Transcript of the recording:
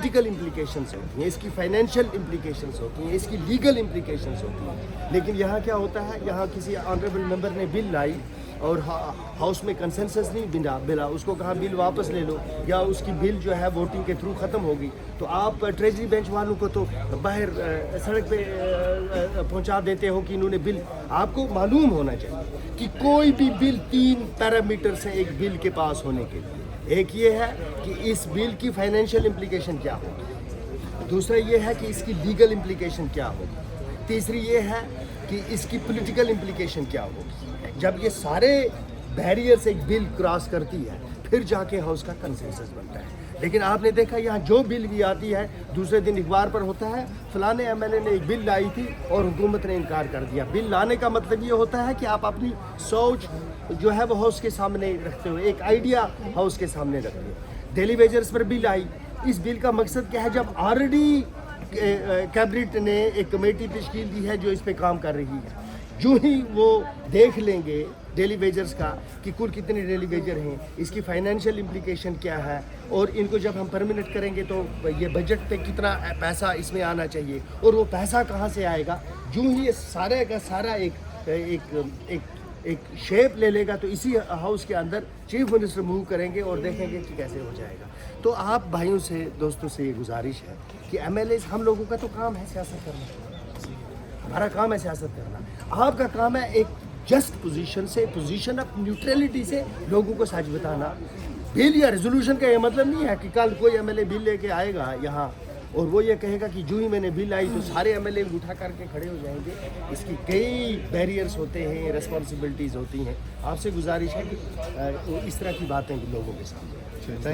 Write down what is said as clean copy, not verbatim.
Political implications होती हैं, इसकी फाइनेंशियल इम्प्लीकेशंस होती हैं, इसकी लीगल इम्प्लीकेशंस होती हैं। लेकिन यहाँ क्या होता है, यहाँ किसी ऑनरेबल मेंबर ने बिल लाई और हाउस में कंसेंसस नहीं मिला, उसको कहा बिल वापस ले लो, या उसकी बिल जो है वोटिंग के थ्रू ख़त्म हो गई, तो आप ट्रेजरी बेंच वालों को तो बाहर सड़क पे पहुंचा देते हो कि इन्होंने बिल। आपको मालूम होना चाहिए कि कोई भी बिल 3 पैरामीटर से एक बिल के पास होने के लिए, एक ये है कि इस बिल की फाइनेंशियल इम्प्लीकेशन क्या होगी, दूसरा ये है कि इसकी लीगल इम्प्लीकेशन क्या होगी, तीसरी ये है कि इसकी पॉलिटिकल इम्प्लीकेशन क्या होगी। जब ये सारे बैरियर्स एक बिल क्रॉस करती है, फिर जाके हाउस का कंसेंसस बनता है। लेकिन आपने देखा यहाँ जो बिल भी आती है, दूसरे दिन अखबार पर होता है फलाने एमएलए ने एक बिल लाई थी और हुकूमत ने इनकार कर दिया। बिल लाने का मतलब ये होता है कि आप अपनी सोच जो है वो हाउस के सामने रखते हो, एक आइडिया हाउस के सामने रखते हो। डेली वेजर्स पर बिल आई, इस बिल का मकसद क्या है, जब ऑलरेडी कैबिनेट ने एक कमेटी तश्कील दी है जो इस पे काम कर रही है, जो ही वो देख लेंगे डेली वेजर्स का कि कुल कितने डेली वेजर हैं, इसकी फाइनेंशियल इम्प्लीकेशन क्या है, और इनको जब हम परमिनेंट करेंगे तो ये बजट पे कितना पैसा इसमें आना चाहिए और वो पैसा कहाँ से आएगा, जो ही ये सारे का सारा एक शेप ले लेगा, तो इसी हाउस के अंदर चीफ मिनिस्टर मूव करेंगे और देखेंगे कि कैसे हो जाएगा। तो आप भाइयों से, दोस्तों से ये गुजारिश है कि एमएलए, हम लोगों का तो काम है सियासत करना, हमारा काम है सियासत करना, आपका काम है एक जस्ट पोजीशन से, पोजीशन ऑफ न्यूट्रलिटी से लोगों को सच बताना। बिल या रेजोल्यूशन का ये मतलब नहीं है कि कल कोई एमएलए बिल लेके आएगा यहाँ और वो ये कहेगा कि जो ही मैंने बिल आई तो सारे एमएलए उठा करके खड़े हो जाएंगे। इसकी कई बैरियर्स होते हैं, रिस्पॉन्सिबिलिटीज़ होती हैं। आपसे गुजारिश है कि इस तरह की बातें लोगों के सामने